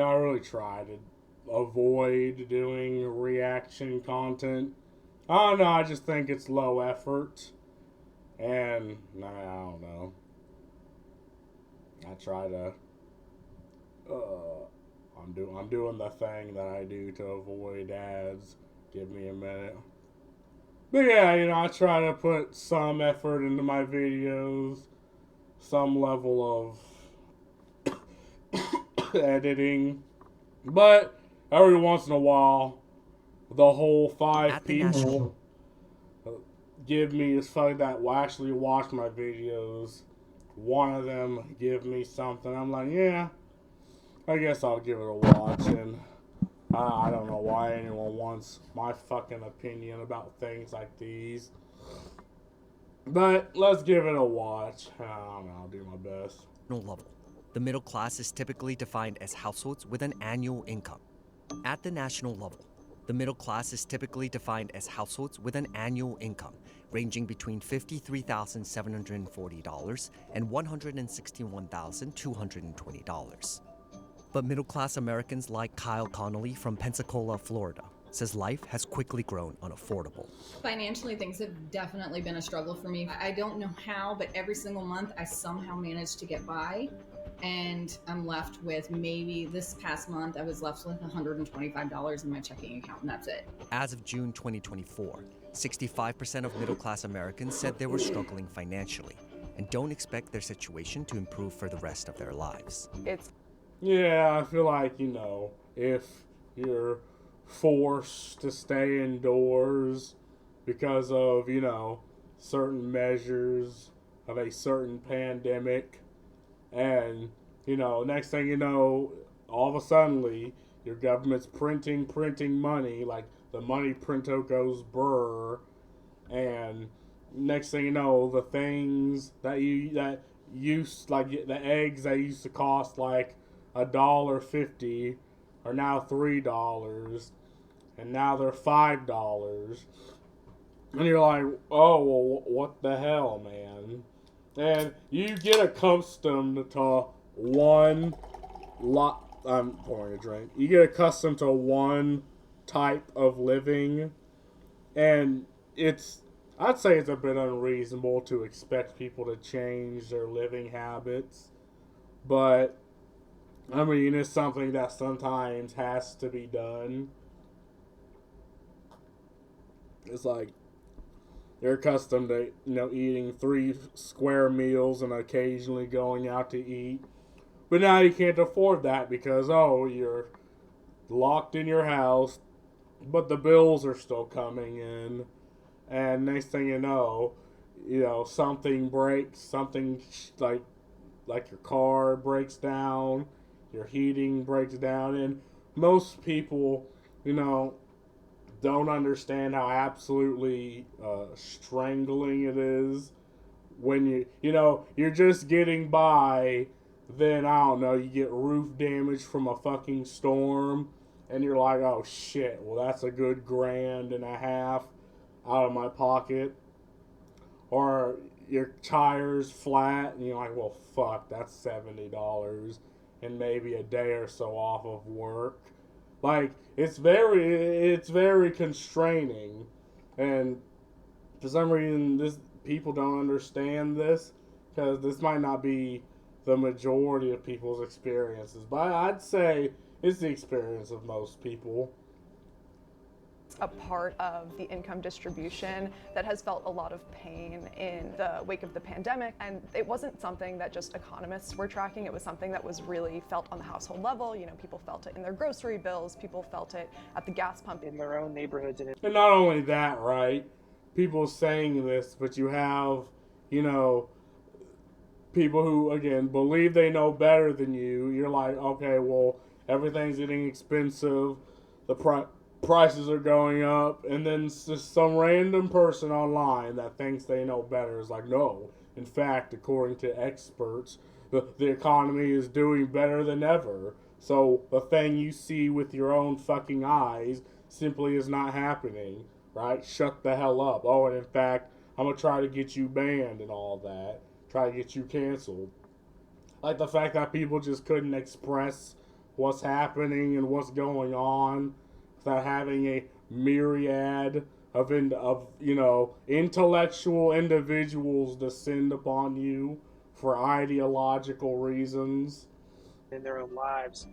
I really try to avoid doing reaction content. I don't know, I just think it's low effort. And, nah, I don't know. I try to, I'm doing the thing that I do to avoid ads. Give me a minute. But yeah, I try to put some effort into my videos, some level of editing. But every once in a while, the whole five At the national people give me it's funny that will actually watch my videos. One of them give me something. I'm like, yeah, I guess I'll give it a watch. And I don't know why anyone wants my fucking opinion about things like these. But let's give it a watch. I don't know, I'll do my best. level, the middle class is typically defined as households with an annual income. At the national level, the middle class is typically defined as households with an annual income ranging between $53,740 and $161,220. But middle-class Americans like Kyle Connolly from Pensacola, Florida, says life has quickly grown unaffordable. Financially, things have definitely been a struggle for me. I don't know how, but every single month I somehow manage to get by. And I'm left with maybe this past month, I was left with $125 in my checking account, and that's it. As of June 2024, 65% of middle-class Americans said they were struggling financially and don't expect their situation to improve for the rest of their lives. Yeah, I feel like, if you're forced to stay indoors because of, certain measures of a certain pandemic, and, next thing you know, all of a sudden, your government's printing money, like the money printer goes brr, and next thing you know, the things that used like the eggs that used to cost like $1.50 are now $3, and now they're $5, and you're like, oh well, what the hell, man? And you get accustomed to one lot. I'm pouring a drink. You get accustomed to one type of living, and I'd say it's a bit unreasonable to expect people to change their living habits, but I mean, it's something that sometimes has to be done. It's like you're accustomed to, eating 3 square meals and occasionally going out to eat. But now you can't afford that because, oh, you're locked in your house, but the bills are still coming in. And next thing something breaks, something like your car breaks down, your heating breaks down, and most people, you know, don't understand how absolutely strangling it is when you're just getting by. Then I don't know, you get roof damage from a fucking storm, and you're like, oh shit, well that's a good $1.50 out of my pocket. Or your tires flat, and you're like, well fuck, that's $70 and maybe a day or so off of work. Like it's very constraining, and for some reason this people don't understand this because this might not be the majority of people's experiences, but I'd say it's the experience of most people. A part of the income distribution that has felt a lot of pain in the wake of the pandemic. And it wasn't something that just economists were tracking. It was something that was really felt on the household level. You know, people felt it in their grocery bills. People felt it at the gas pump. In their own neighborhoods. And not only that, right? People saying this, but you have, you know, people who, again, believe they know better than you. You're like, okay, well, everything's getting expensive. Prices are going up, and then just some random person online that thinks they know better is like, no, in fact, according to experts, the economy is doing better than ever. So the thing you see with your own fucking eyes simply is not happening, right? Shut the hell up. Oh, and in fact, I'm gonna try to get you banned and all that, try to get you canceled. Like the fact that people just couldn't express what's happening and what's going on without having a myriad of intellectual individuals descend upon you for ideological reasons. In their own lives,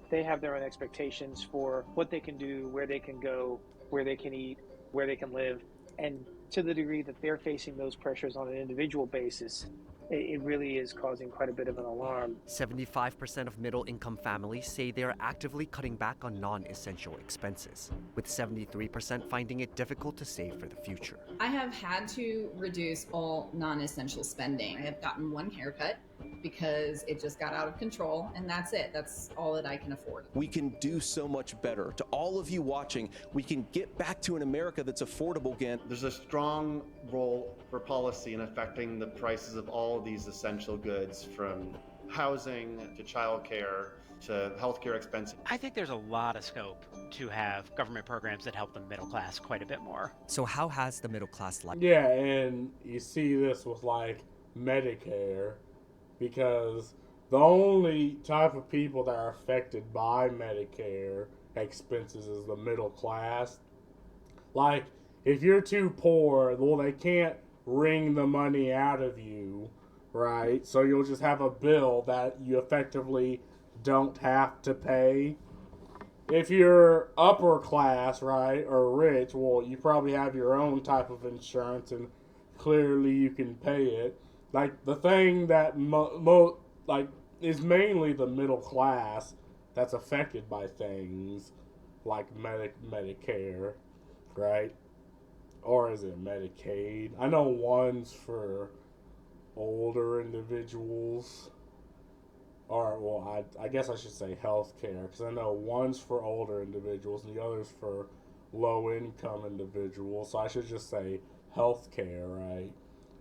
they have their own expectations for what they can do, where they can go, where they can eat, where they can live. And to the degree that they're facing those pressures on an individual basis, it really is causing quite a bit of an alarm. 75% of middle-income families say they are actively cutting back on non-essential expenses, with 73% finding it difficult to save for the future. I have had to reduce all non-essential spending. I have gotten one haircut because it just got out of control, and that's it. That's all that I can afford. We can do so much better. To all of you watching, we can get back to an America that's affordable again. There's a strong role for policy in affecting the prices of all of these essential goods, from housing to childcare to healthcare expenses. I think there's a lot of scope to have government programs that help the middle class quite a bit more. So how has the middle class life? Yeah, and you see this with like Medicare, because the only type of people that are affected by Medicare expenses is the middle class. Like, if you're too poor, well, they can't wring the money out of you, right? So you'll just have a bill that you effectively don't have to pay. If you're upper class, right, or rich, well, you probably have your own type of insurance, and clearly you can pay it. Like, the thing that is mainly the middle class that's affected by things like Medicare, right? Or is it Medicaid? I know one's for older individuals. Or, well, I guess I should say healthcare, because I know one's for older individuals and the other's for low-income individuals. So I should just say healthcare, right?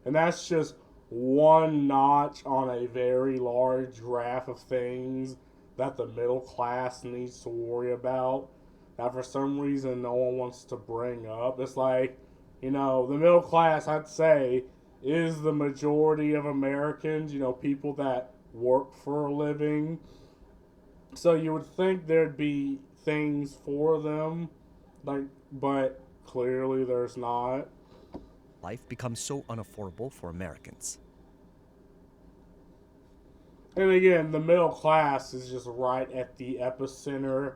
And that's just one notch on a very large graph of things that the middle class needs to worry about, that for some reason no one wants to bring up. It's like, the middle class, I'd say, is the majority of Americans, people that work for a living. So you would think there'd be things for them, but clearly there's not. Life becomes so unaffordable for Americans. And again, the middle class is just right at the epicenter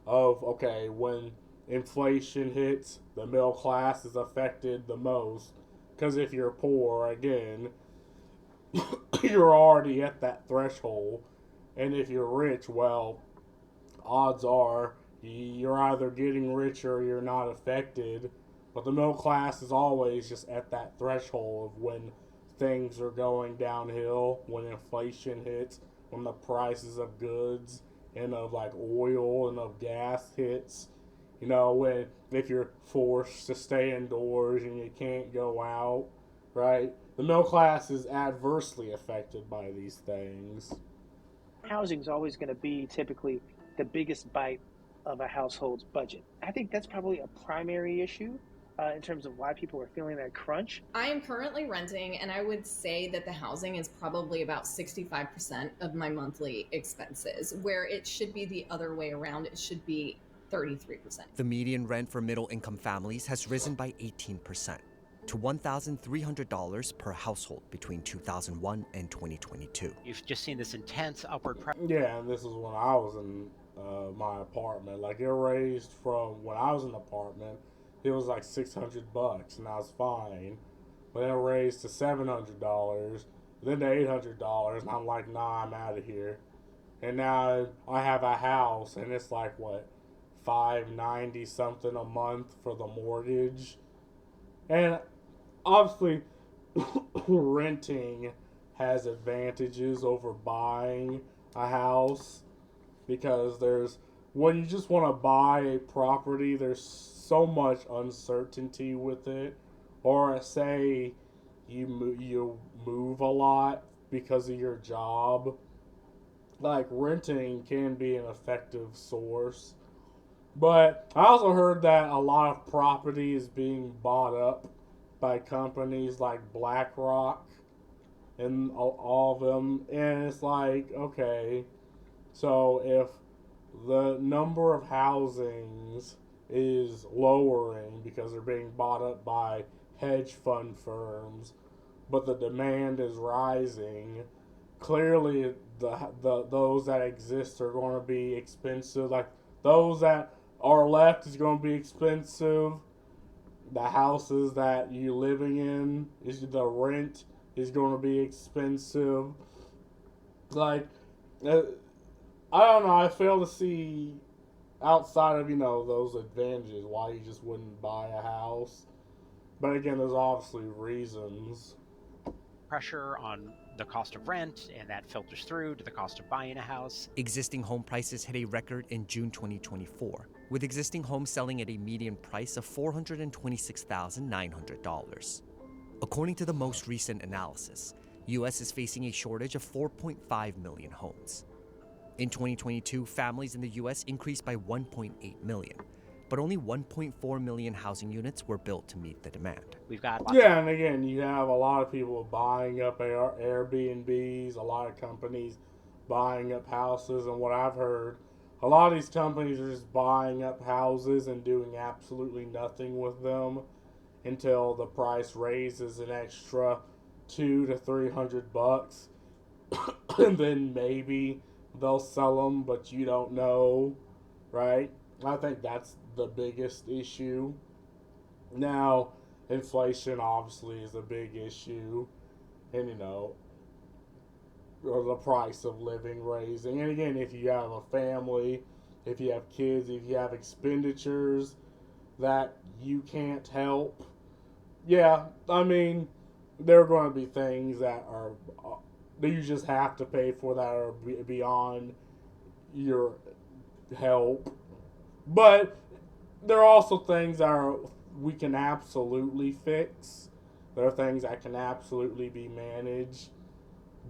of, okay, when inflation hits, the middle class is affected the most. Because if you're poor, again, you're already at that threshold. And if you're rich, well, odds are you're either getting richer or you're not affected. But the middle class is always just at that threshold of when things are going downhill, when inflation hits, when the prices of goods and of like oil and of gas hits. If you're forced to stay indoors and you can't go out, right? The middle class is adversely affected by these things. Housing is always going to be typically the biggest bite of a household's budget. I think that's probably a primary issue in terms of why people are feeling that crunch. I am currently renting, and I would say that the housing is probably about 65% of my monthly expenses, where it should be the other way around. It should be 33%. The median rent for middle-income families has risen by 18% to $1,300 per household between 2001 and 2022. You've just seen this intense upward pressure. Yeah, and this is when I was in my apartment. Like, it raised from when I was in the apartment, it was like $600, and I was fine. But then it raised to $700, then to $800, and I'm like, nah, I'm out of here. And now I have a house, and it's like, what, $590 something a month for the mortgage. And obviously, renting has advantages over buying a house, because when you just want to buy a property, there's so much uncertainty with it. Or say you move a lot because of your job. Like, renting can be an effective source. But I also heard that a lot of property is being bought up by companies like BlackRock and all of them. And it's like, okay, so if the number of housings is lowering because they're being bought up by hedge fund firms, but the demand is rising. Clearly, the those that exist are going to be expensive. Like those that are left is going to be expensive. The houses that you're living in, is the rent is going to be expensive. Like, I don't know. I fail to see outside of those advantages why you just wouldn't buy a house. But again, there's obviously reasons. Pressure on the cost of rent, and that filters through to the cost of buying a house. Existing home prices hit a record in June 2024, with existing homes selling at a median price of $426,900. According to the most recent analysis, U.S. is facing a shortage of 4.5 million homes. In 2022, families in the U.S. increased by 1.8 million, but only 1.4 million housing units were built to meet the demand. We've got and again, you have a lot of people buying up Airbnbs, a lot of companies buying up houses, and what I've heard, a lot of these companies are just buying up houses and doing absolutely nothing with them until the price raises an extra $200 to $300, and then maybe they'll sell them, but you don't know, right? I think that's the biggest issue. Now, inflation obviously is a big issue, and or the price of living raising. And again, if you have a family, if you have kids, if you have expenditures that you can't help, yeah, I mean, there are going to be things that you just have to pay for that are beyond your help. But there are also things that we can absolutely fix. There are things that can absolutely be managed,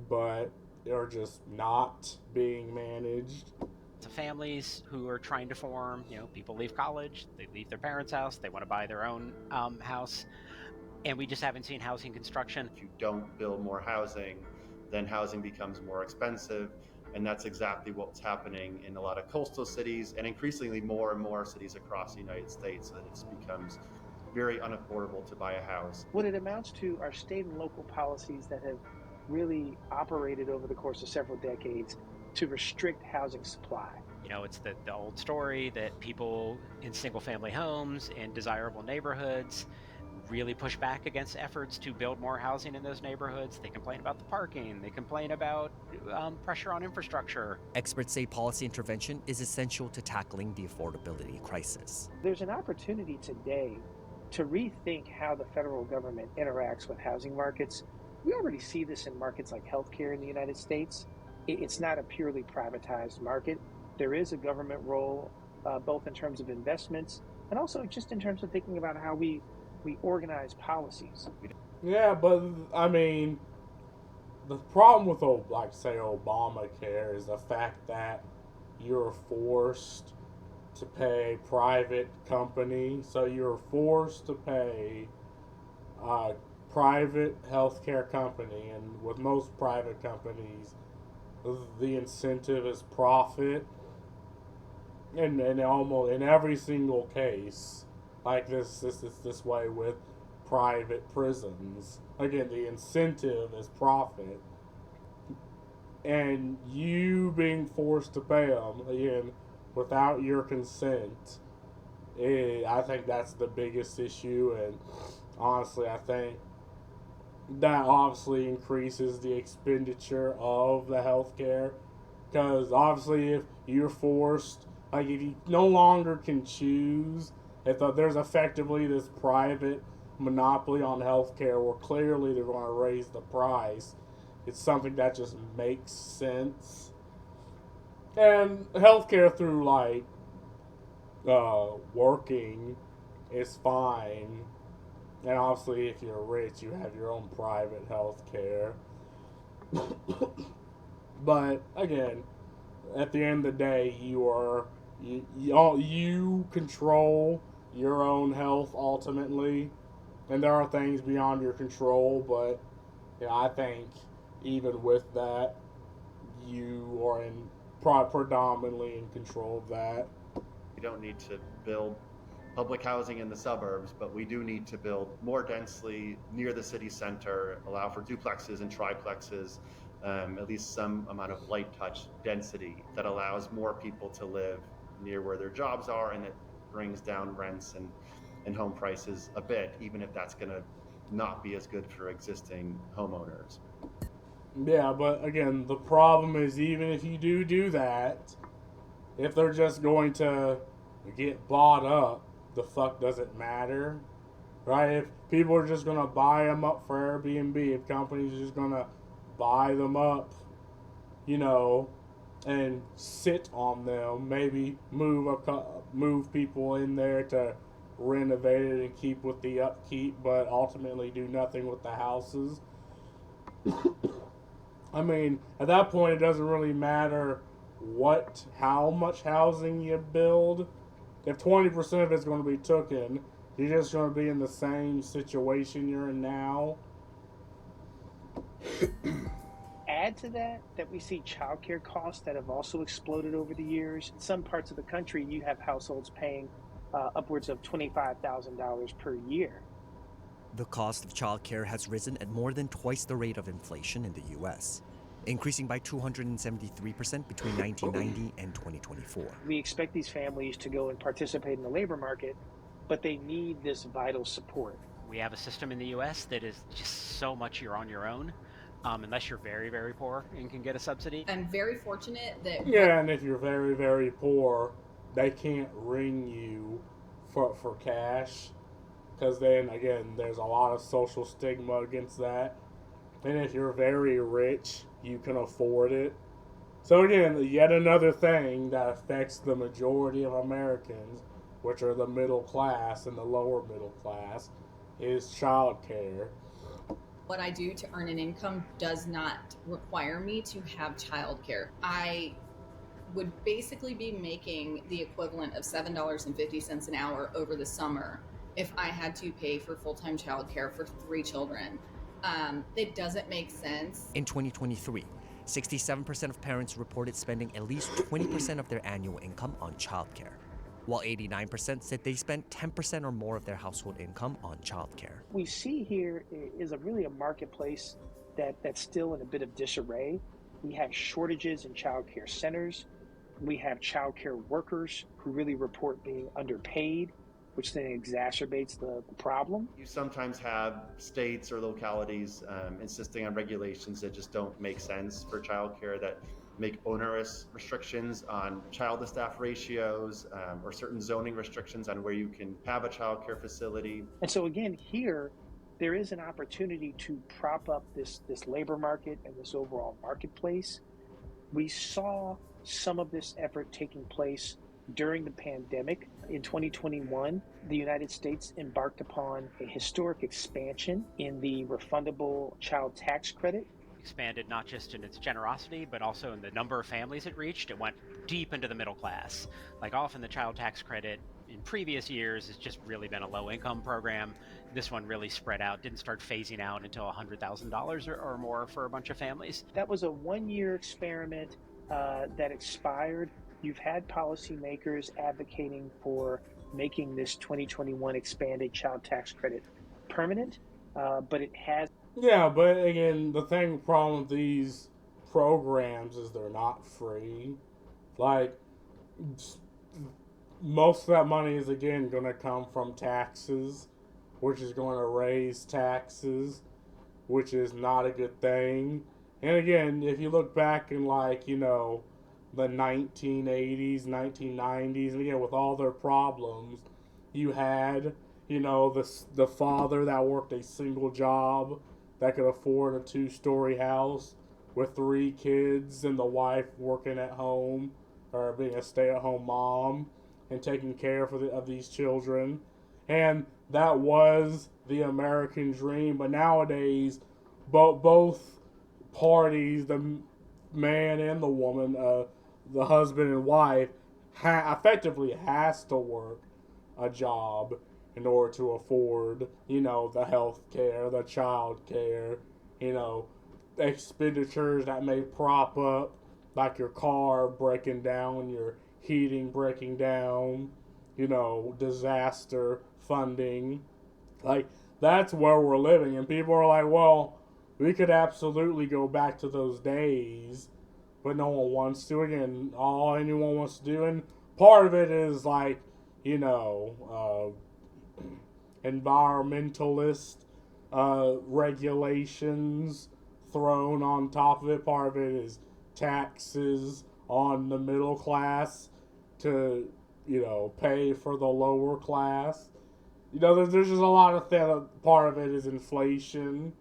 but are just not being managed. To families who are trying to form, people leave college, they leave their parents' house, they want to buy their own house, and we just haven't seen housing construction. If you don't build more housing, then housing becomes more expensive. And that's exactly what's happening in a lot of coastal cities and increasingly more and more cities across the United States, so that it becomes very unaffordable to buy a house. What it amounts to are state and local policies that have really operated over the course of several decades to restrict housing supply. It's the old story that people in single-family homes in desirable neighborhoods really push back against efforts to build more housing in those neighborhoods. They complain about the parking. They complain about pressure on infrastructure. Experts say policy intervention is essential to tackling the affordability crisis. There's an opportunity today to rethink how the federal government interacts with housing markets. We already see this in markets like healthcare in the United States. It's not a purely privatized market. There is a government role, both in terms of investments and also just in terms of thinking about how we organize policies. Yeah, but I mean, the problem with say Obamacare is the fact that you're forced to pay private company, so you're forced to pay a private healthcare company, and with most private companies, the incentive is profit, and almost in every single case. Like this way with private prisons. Again, the incentive is profit, and you being forced to pay them again without your consent. I think that's the biggest issue, and honestly, I think that obviously increases the expenditure of the healthcare, because obviously if you're forced, if you no longer can choose. If there's effectively this private monopoly on healthcare where clearly they're going to raise the price, it's something that just makes sense. And healthcare through working is fine. And obviously, if you're rich, you have your own private healthcare. But again, at the end of the day, you control your own health ultimately, and there are things beyond your control, but I think even with that, you are in predominantly in control of that. We don't need to build public housing in the suburbs, but we do need to build more densely near the city center, allow for duplexes and triplexes, at least some amount of light touch density that allows more people to live near where their jobs are, and it brings down rents and home prices a bit, even if that's going to not be as good for existing homeowners. Yeah, but again, the problem is even if you do that, if they're just going to get bought up, the fuck does it matter? Right? If people are just going to buy them up for Airbnb, if companies are just going to buy them up, you know, and sit on them, maybe move people in there to renovate it and keep with the upkeep, but ultimately do nothing with the houses. I mean, at that point, it doesn't really matter how much housing you build. If 20% of it's going to be taken, you're just going to be in the same situation you're in now. Add to that we see childcare costs that have also exploded over the years. In some parts of the country, you have households paying upwards of $25,000 per year. The cost of childcare has risen at more than twice the rate of inflation in the U.S., increasing by 273% between 1990 and 2024. We expect these families to go and participate in the labor market, but they need this vital support. We have a system in the U.S. that is just so much you're on your own, unless you're very, very poor and can get a subsidy. I'm very fortunate that... Yeah, and if you're very, very poor, they can't ring you for cash, because then, again, there's a lot of social stigma against that. And if you're very rich, you can afford it. So again, yet another thing that affects the majority of Americans, which are the middle class and the lower middle class, is childcare. What I do to earn an income does not require me to have childcare. I would basically be making the equivalent of $7.50 an hour over the summer if I had to pay for full-time childcare for 3 children. It doesn't make sense. In 2023, 67% of parents reported spending at least 20% of their annual income on childcare, while 89% said they spent 10% or more of their household income on childcare. We see here is really a marketplace that's still in a bit of disarray. We have shortages in childcare centers. We have childcare workers who really report being underpaid, which then exacerbates the problem. You sometimes have states or localities insisting on regulations that just don't make sense for childcare, that make onerous restrictions on child-to-staff ratios or certain zoning restrictions on where you can have a childcare facility. And so again, here, there is an opportunity to prop up this labor market and this overall marketplace. We saw some of this effort taking place during the pandemic. In 2021, the United States embarked upon a historic expansion in the refundable child tax credit. Expanded not just in its generosity, but also in the number of families it reached. It went deep into the middle class. Like often the child tax credit in previous years has just really been a low-income program. This one really spread out, didn't start phasing out until $100,000 or more for a bunch of families. That was a one-year experiment that expired. You've had policymakers advocating for making this 2021 expanded child tax credit permanent, but it has. Yeah, but again, the problem with these programs is they're not free. Like, most of that money is, again, going to come from taxes, which is going to raise taxes, which is not a good thing. And again, if you look back in, like, you know, the 1980s, 1990s, and again, with all their problems, you had, you know, the father that worked a single job that could afford a 2-story house with 3 kids, and the wife working at home or being a stay-at-home mom and taking care of these children. And that was the American dream. But nowadays, both parties, the man and the woman, the husband and wife, effectively has to work a job in order to afford, you know, the health care, the child care, you know, expenditures that may prop up like your car breaking down, your heating breaking down, disaster funding. Like, that's where we're living. And people are like, well, we could absolutely go back to those days, but no one wants to. Again, all anyone wants to do. And part of it is like, environmentalist regulations thrown on top of it. Part of it is taxes on the middle class to, pay for the lower class. There's just a lot of things. Part of it is inflation.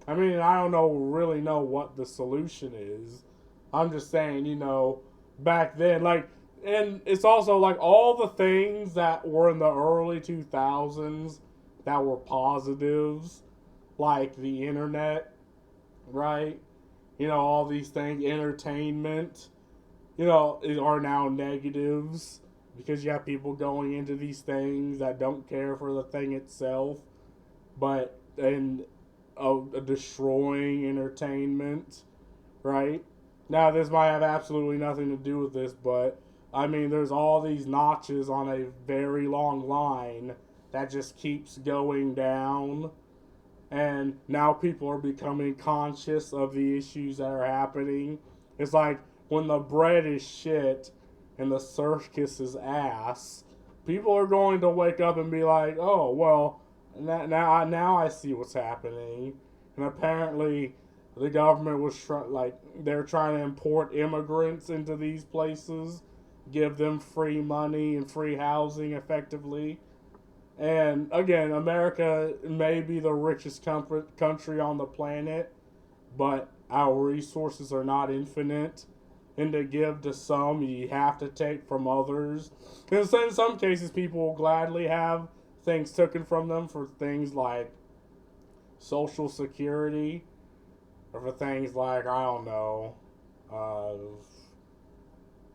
I mean, I don't really know what the solution is. I'm just saying, back then, and it's also like all the things that were in the early 2000s that were positives, like the internet, right? All these things, entertainment, are now negatives because you have people going into these things that don't care for the thing itself, but destroying entertainment, right? Now, this might have absolutely nothing to do with this, but I mean, there's all these notches on a very long line that just keeps going down. And now people are becoming conscious of the issues that are happening. It's like when the bread is shit and the circus is ass, people are going to wake up and be like, oh, well, now I see what's happening. And apparently the government was they're trying to import immigrants into these places, give them free money and free housing effectively. And again, America may be the richest country on the planet, but our resources are not infinite. And to give to some, you have to take from others. And so in some cases, people will gladly have things taken from them for things like Social Security, or for things like, I don't know,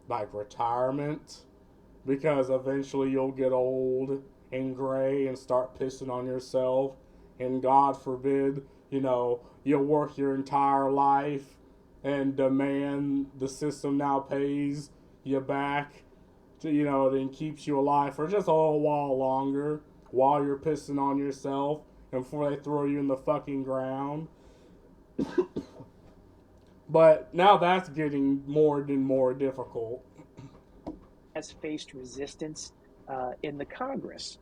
like retirement, because eventually you'll get old and gray and start pissing on yourself, and God forbid, you'll work your entire life and demand the system now pays you back to, then keeps you alive for just a little while longer while you're pissing on yourself and before they throw you in the fucking ground. But now that's getting more and more difficult. Has faced resistance in the Congress.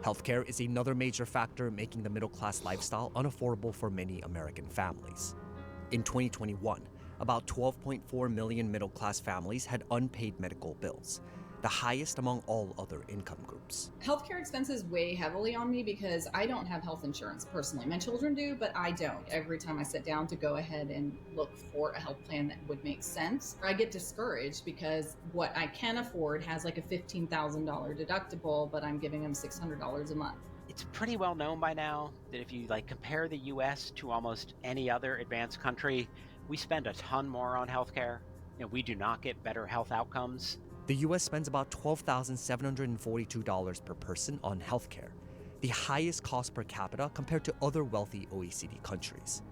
Healthcare is another major factor making the middle-class lifestyle unaffordable for many American families. In 2021, about 12.4 million middle-class families had unpaid medical bills, the highest among all other income groups. Healthcare expenses weigh heavily on me because I don't have health insurance personally. My children do, but I don't. Every time I sit down to go ahead and look for a health plan that would make sense, I get discouraged because what I can afford has like a $15,000 deductible, but I'm giving them $600 a month. It's pretty well known by now that if you compare the US to almost any other advanced country, we spend a ton more on healthcare, and we do not get better health outcomes. The US spends about $12,742 per person on healthcare, the highest cost per capita compared to other wealthy OECD countries.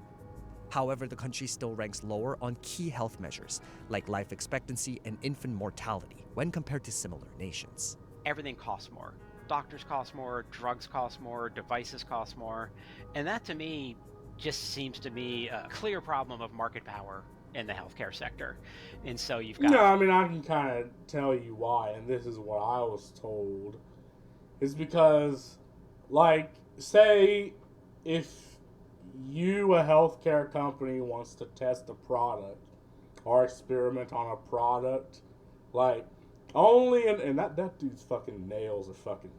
However, the country still ranks lower on key health measures like life expectancy and infant mortality when compared to similar nations. Everything costs more. Doctors cost more, drugs cost more, devices cost more, and that to me just seems to be a clear problem of market power in the healthcare sector. And so you've got... No, I mean, I can kind of tell you why, and this is what I was told. It's because, say if you, a healthcare company, wants to test a product or experiment on a product, only and that dude's fucking nails are fucking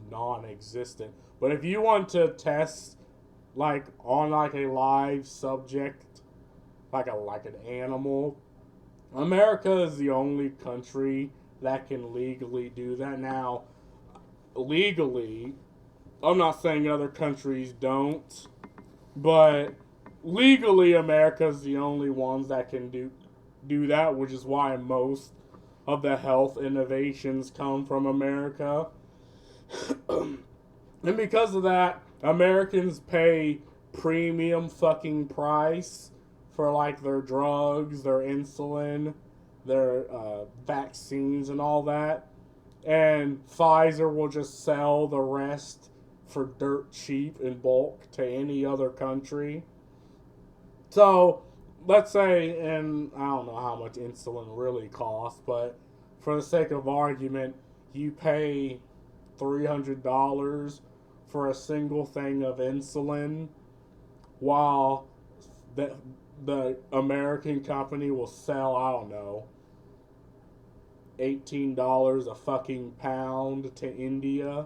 non-existent. But if you want to test on a live subject, like an animal, America is the only country that can legally do that. Now, legally, I'm not saying other countries don't, but legally America is the only ones that can do that, which is why most of the health innovations come from America. And because of that, Americans pay premium fucking price for like their drugs, their insulin, their vaccines, and all that. And Pfizer will just sell the rest for dirt cheap in bulk to any other country. So, let's say, and I don't know how much insulin really costs, but for the sake of argument, you pay $300 for a single thing of insulin, while the American company will sell, I don't know, $18 a fucking pound to India.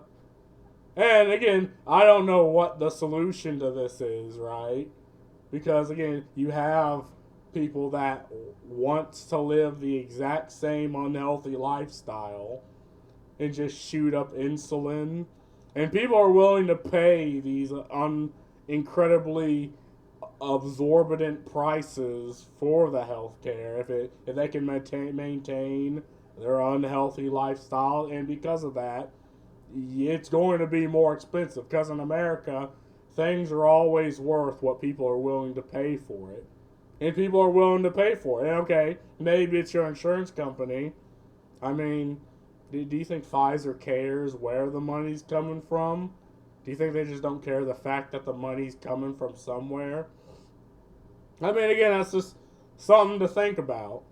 And again, I don't know what the solution to this is, right? Because again, you have people that want to live the exact same unhealthy lifestyle and just shoot up insulin, and people are willing to pay these incredibly absorbent prices for the healthcare if they can maintain their unhealthy lifestyle. And because of that, it's going to be more expensive, because in America, things are always worth what people are willing to pay for it. And people are willing to pay for it. And okay, maybe it's your insurance company. I mean, do you think Pfizer cares where the money's coming from? Do you think they just don't care the fact that the money's coming from somewhere? I mean, again, that's just something to think about.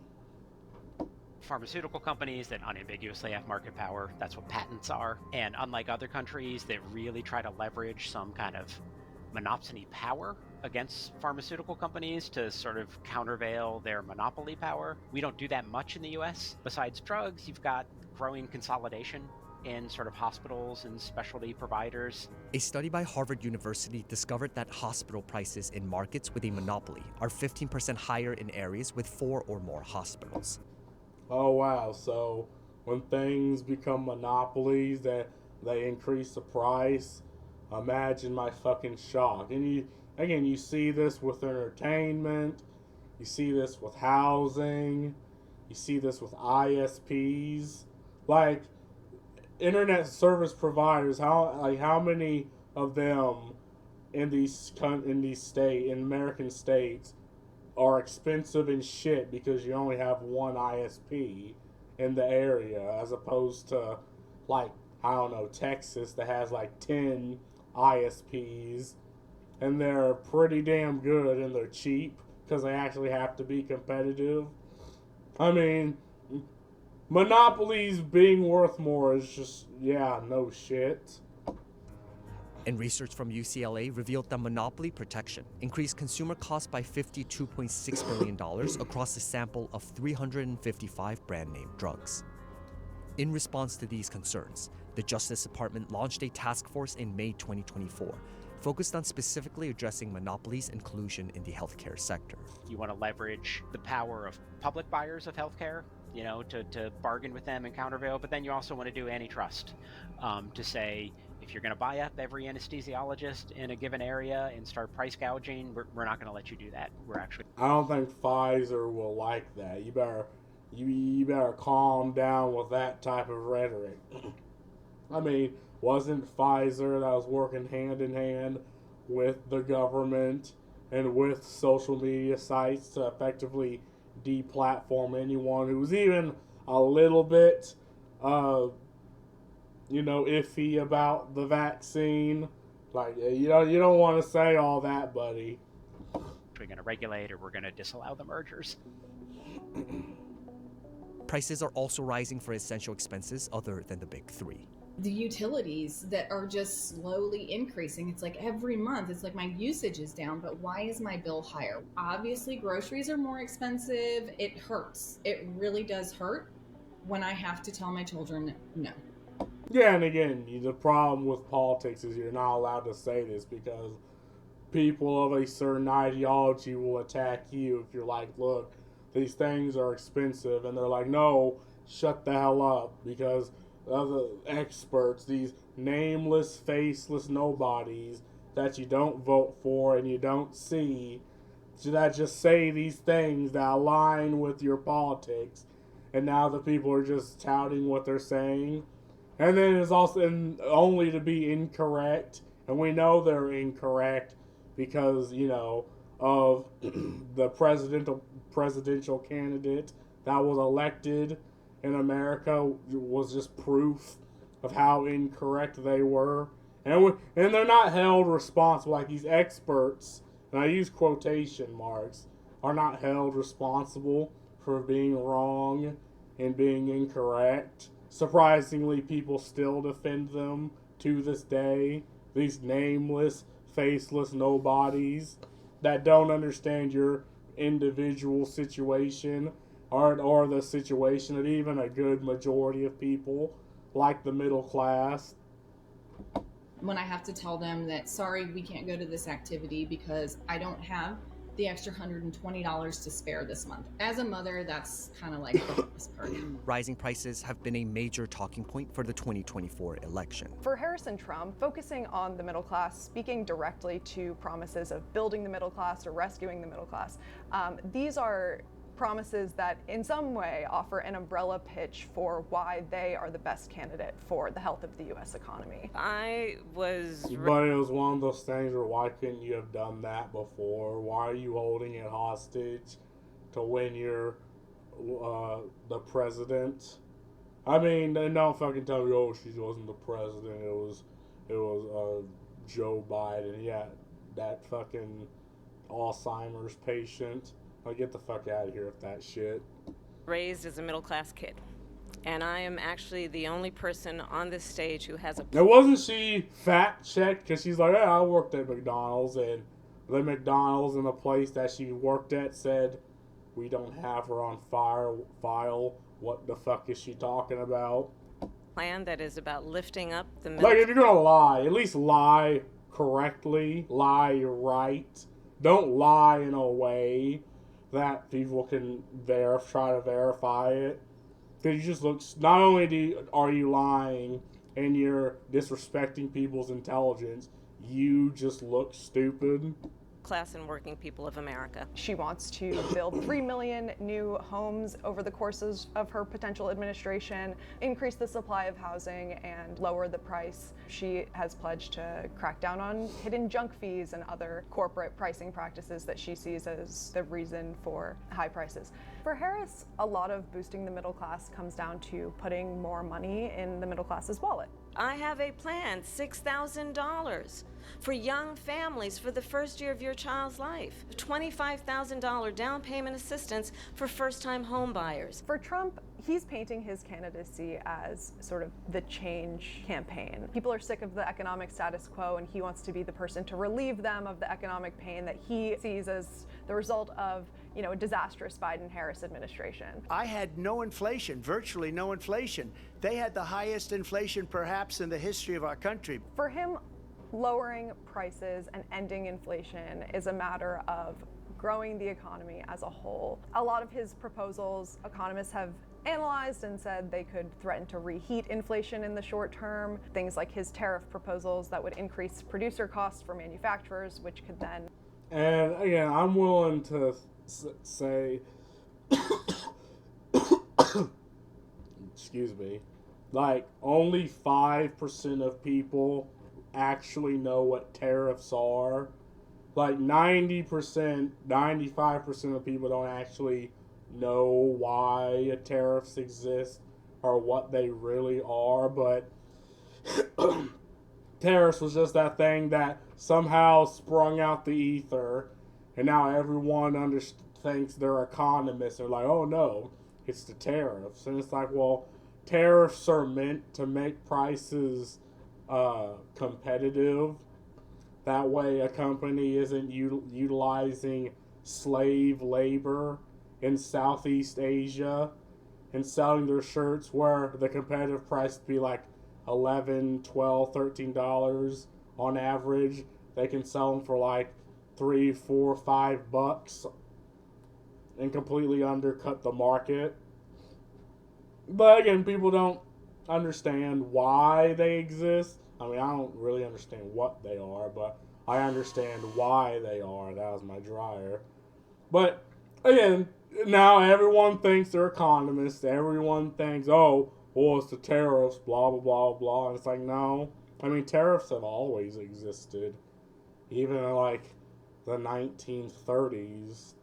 Pharmaceutical companies that unambiguously have market power, that's what patents are. And unlike other countries that really try to leverage some kind of monopsony power against pharmaceutical companies to sort of countervail their monopoly power, we don't do that much in the US. Besides drugs, you've got growing consolidation in sort of hospitals and specialty providers. A study by Harvard University discovered that hospital prices in markets with a monopoly are 15% higher in areas with 4 or more hospitals. Oh wow, so when things become monopolies that they increase the price, imagine my fucking shock. And you see this with entertainment, you see this with housing, you see this with ISPs. Like, internet service providers, how many of them in in American states are expensive and shit because you only have one ISP in the area, as opposed to, like, I don't know, Texas that has like 10 ISPs, and they're pretty damn good and they're cheap because they actually have to be competitive. I mean, monopolies being worth more is just, yeah, no shit. And research from UCLA revealed that monopoly protection increased consumer costs by $52.6 billion across a sample of 355 brand-name drugs. In response to these concerns, the Justice Department launched a task force in May 2024, focused on specifically addressing monopolies and collusion in the healthcare sector. You want to leverage the power of public buyers of healthcare, to bargain with them and countervail, but then you also want to do antitrust, to say, if you're going to buy up every anesthesiologist in a given area and start price gouging, we're not going to let you do that. I don't think Pfizer will like that. You better calm down with that type of rhetoric. I mean, wasn't Pfizer that was working hand in hand with the government and with social media sites to effectively deplatform anyone who was even a little bit iffy about the vaccine? Like, you don't want to say all that, buddy. We're going to regulate, or we're going to disallow the mergers. Prices are also rising for essential expenses other than the big three. The utilities that are just slowly increasing. It's like every month, it's like my usage is down, but why is my bill higher? Obviously, groceries are more expensive. It hurts. It really does hurt when I have to tell my children no. Yeah, and again, the problem with politics is you're not allowed to say this because people of a certain ideology will attack you if you're like, look, these things are expensive, and they're like, no, shut the hell up, because other experts, these nameless, faceless nobodies that you don't vote for and you don't see, that just say these things that align with your politics, and now the people are just touting what they're saying. And then it's also only to be incorrect, and we know they're incorrect because, of the presidential candidate that was elected in America was just proof of how incorrect they were. And they're not held responsible, like these experts, and I use quotation marks, are not held responsible for being wrong and being incorrect. Surprisingly, people still defend them to this day. These nameless, faceless nobodies that don't understand your individual situation or the situation of even a good majority of people, like the middle class. When I have to tell them that, sorry, we can't go to this activity because I don't have the extra $120 to spare this month. As a mother, that's kind of like the hardest part. Rising prices have been a major talking point for the 2024 election. For Harris and Trump, focusing on the middle class, speaking directly to promises of building the middle class or rescuing the middle class, these are promises that in some way offer an umbrella pitch for why they are the best candidate for the health of the U.S. economy. But it was one of those things where why couldn't you have done that before? Why are you holding it hostage to when you're the president? I mean, they don't fucking tell me, oh, she wasn't the president. It was Joe Biden. Yeah, that fucking Alzheimer's patient. Get the fuck out of here with that shit. Raised as a middle-class kid, and I am actually the only person on this stage who has a... Now, wasn't she fact-checked? Because she's like, yeah, I worked at McDonald's, and the McDonald's in the place that she worked at said, we don't have her on file. What the fuck is she talking about? Plan that is about lifting up the middle... Like, if you're gonna lie, at least lie correctly. Lie right. Don't lie in a way that people can try to verify it. Because you just look, not only are you lying and you're disrespecting people's intelligence, you just look stupid. Class and working people of America. She wants to build 3 million new homes over the courses of her potential administration, increase the supply of housing, and lower the price. She has pledged to crack down on hidden junk fees and other corporate pricing practices that she sees as the reason for high prices. For Harris, a lot of boosting the middle class comes down to putting more money in the middle class's wallet. I have a plan, $6,000 for young families for the first year of your child's life. $25,000 down payment assistance for first-time home buyers. For Trump, he's painting his candidacy as sort of the change campaign. People are sick of the economic status quo, and he wants to be the person to relieve them of the economic pain that he sees as the result of, a disastrous Biden-Harris administration. I had no inflation, virtually no inflation. They had the highest inflation perhaps in the history of our country. For him, lowering prices and ending inflation is a matter of growing the economy as a whole. A lot of his proposals, economists have analyzed and said they could threaten to reheat inflation in the short term. Things like his tariff proposals that would increase producer costs for manufacturers, which could then... And again, I'm willing to say, excuse me, like only 5% of people actually know what tariffs are. Like 90%, 95% of people don't actually know why tariffs exist or what they really are, but tariffs was just that thing that somehow sprung out the ether, and now everyone thinks they're economists. They're like, oh no, it's the tariffs. And it's like, well, tariffs are meant to make prices competitive. That way a company isn't utilizing slave labor in Southeast Asia and selling their shirts where the competitive price would be like $11, $12, $13 on average. They can sell them for like $3, $4, $5 and completely undercut the market. But again, people don't understand why they exist. I mean, I don't really understand what they are, but I understand why they are. That was my dryer. But again, now everyone thinks they're economists. Everyone thinks, oh, well, it's the tariffs, blah, blah, blah, blah. And it's like, no. I mean, tariffs have always existed. Even like the 1930s.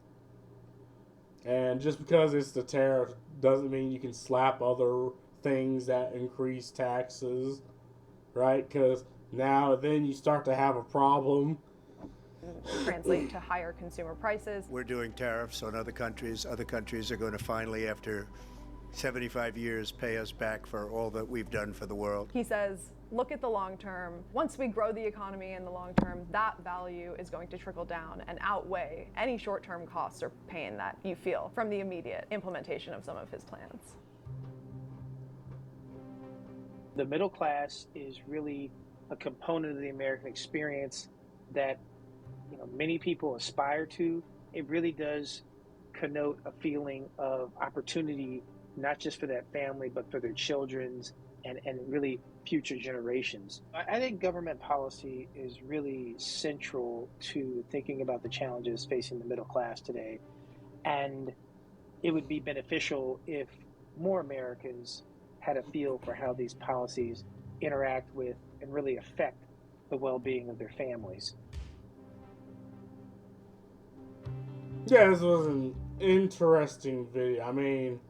And just because it's the tariff doesn't mean you can slap other things that increase taxes, right? Because now then you start to have a problem. Translate to higher consumer prices. We're doing tariffs on other countries. Other countries are going to finally, after 75 years, pay us back for all that we've done for the world. He says, look at the long term. Once we grow the economy in the long term, that value is going to trickle down and outweigh any short-term costs or pain that you feel from the immediate implementation of some of his plans. The middle class is really a component of the American experience that many people aspire to. It really does connote a feeling of opportunity, not just for that family, but for their children's and really future generations. I think government policy is really central to thinking about the challenges facing the middle class today. And it would be beneficial if more Americans had a feel for how these policies interact with and really affect the well-being of their families. Yeah, this was an interesting video. I mean,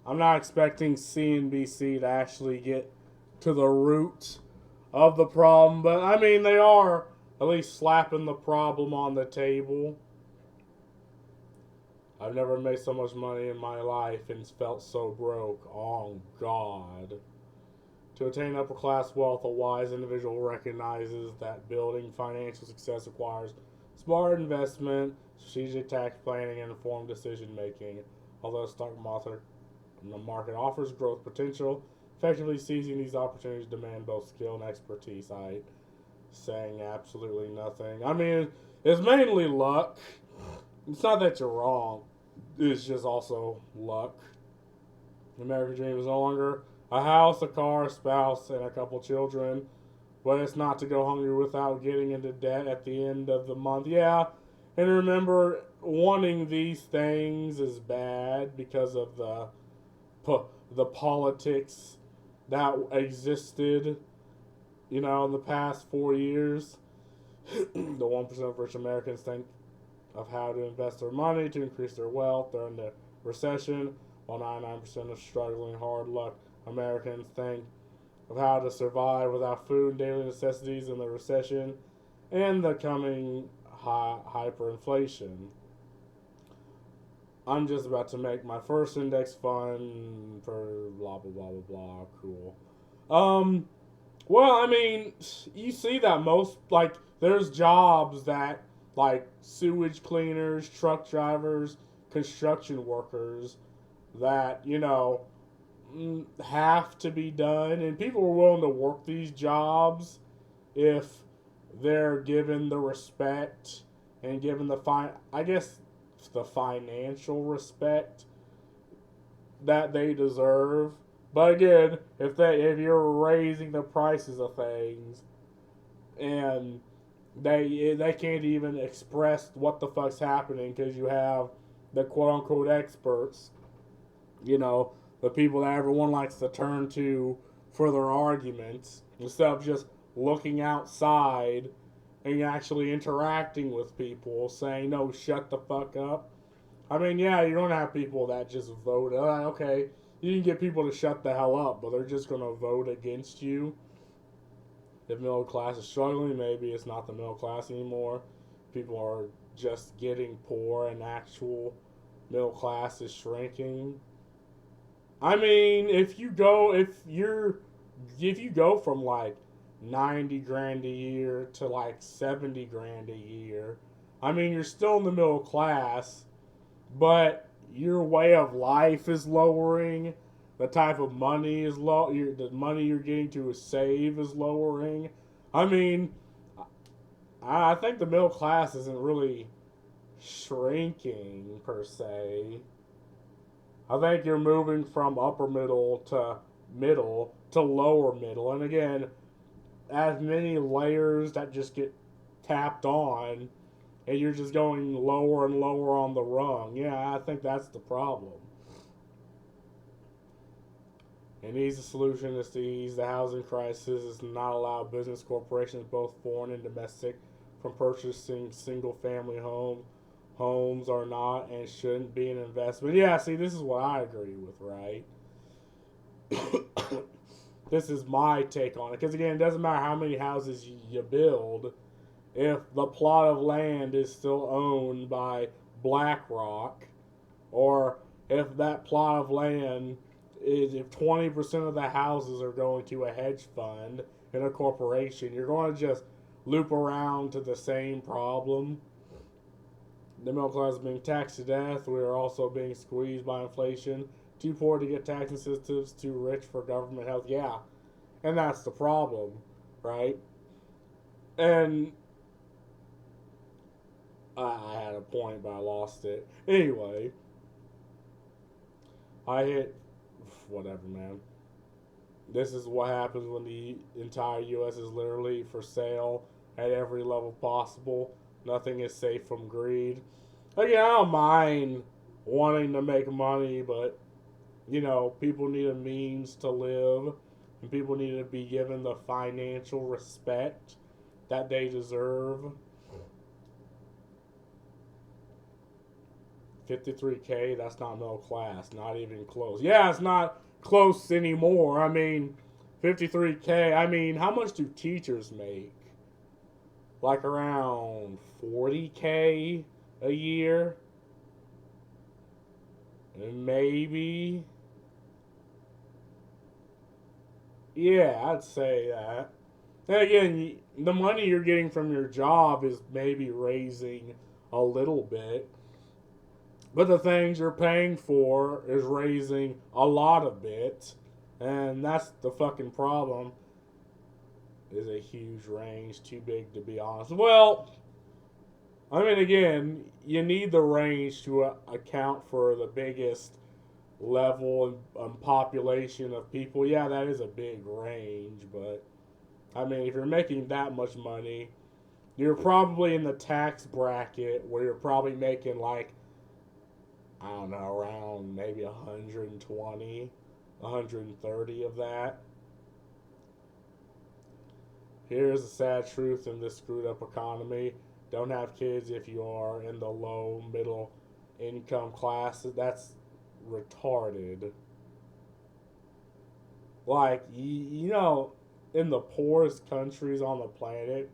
I'm not expecting CNBC to actually get to the root of the problem, but I mean, they are at least slapping the problem on the table. I've never made so much money in my life and felt so broke. Oh, God. To attain upper class wealth, a wise individual recognizes that building financial success requires smart investment, strategic tax planning, and informed decision making. Although the stock market offers growth potential, effectively seizing these opportunities demand both skill and expertise. Saying absolutely nothing. I mean, it's mainly luck. It's not that you're wrong. It's just also luck. The American dream is no longer a house, a car, a spouse, and a couple children. But it's not to go hungry without getting into debt at the end of the month. Yeah, and remember, wanting these things is bad because of the politics that existed, in the past 4 years. The 1% of rich Americans think of how to invest their money to increase their wealth during the recession, while 99% of struggling hard luck Americans think of how to survive without food and daily necessities in the recession and the coming hyperinflation. I'm just about to make my first index fund for blah blah blah blah blah. Cool. Well, I mean, you see that most, there's jobs that, sewage cleaners, truck drivers, construction workers that, have to be done, and people are willing to work these jobs if they're given the respect and given the financial respect that they deserve. But again, if you're raising the prices of things and they can't even express what the fuck's happening because you have the quote unquote experts, the people that everyone likes to turn to for their arguments, instead of just looking outside and actually interacting with people, saying, no, shut the fuck up. I mean, yeah, you're going to have people that just vote. Okay, you can get people to shut the hell up, but they're just going to vote against you. If middle class is struggling, maybe it's not the middle class anymore. People are just getting poor and actual middle class is shrinking. I mean, if you go from 90 grand a year to 70 grand a year, I mean, you're still in the middle class, but your way of life is lowering. The type of money is low. The money you're getting to save is lowering. I mean, I think the middle class isn't really shrinking per se. I think you're moving from upper middle to lower middle. And again, as many layers that just get tapped on, and you're just going lower and lower on the rung. Yeah, I think that's the problem. An easy solution is to ease the housing crisis is to not allow business corporations, both foreign and domestic, from purchasing single-family homes are not and shouldn't be an investment. Yeah, see, this is what I agree with, right? This is my take on it. Because, again, it doesn't matter how many houses you build. If the plot of land is still owned by BlackRock, or if that plot of land is, if 20% of the houses are going to a hedge fund in a corporation, you're going to just loop around to the same problem. The middle class is being taxed to death. We are also being squeezed by inflation. Too poor to get tax incentives, too rich for government health. Yeah, and that's the problem, right? And I had a point, but I lost it. Anyway, I hit whatever, man. This is what happens when the entire U.S. is literally for sale at every level possible. Nothing is safe from greed. Again, I don't mind wanting to make money, but, you know, people need a means to live, and people need to be given the financial respect that they deserve. 53K, that's not middle class, not even close. Yeah, it's not close anymore. I mean, 53K, I mean, how much do teachers make? Like around 40K a year? Maybe. Yeah, I'd say that. And again, the money you're getting from your job is maybe raising a little bit. But the things you're paying for is raising a lot of bit. And that's the fucking problem. Is a huge range, too big to be honest. Well, I mean, again, you need the range to account for the biggest level and population of people. Yeah, that is a big range, but I mean, if you're making that much money, you're probably in the tax bracket where you're probably making like, I don't know, around maybe 120, 130 of that. Here's the sad truth in this screwed up economy. Don't have kids if you are in the low, middle income classes. That's retarded. Like, you know, in the poorest countries on the planet,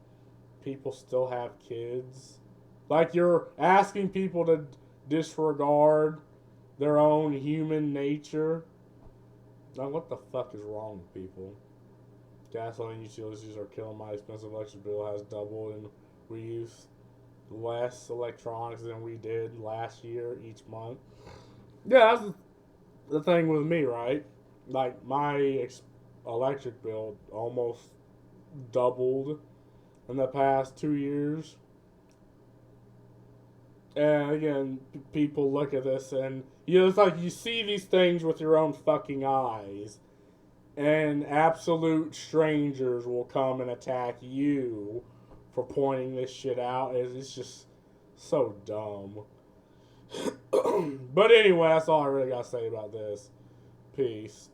people still have kids. Like, you're asking people to disregard their own human nature. Now, what the fuck is wrong with people? Gasoline utilities are killing. My expensive electric bill has doubled, and we use less electronics than we did last year each month. Yeah, that's the thing with me, right? Like, my electric bill almost doubled in the past 2 years. And again, people look at this and, you know, it's like you see these things with your own fucking eyes. And absolute strangers will come and attack you for pointing this shit out. It's just so dumb. But anyway, that's all I really got to say about this. Peace.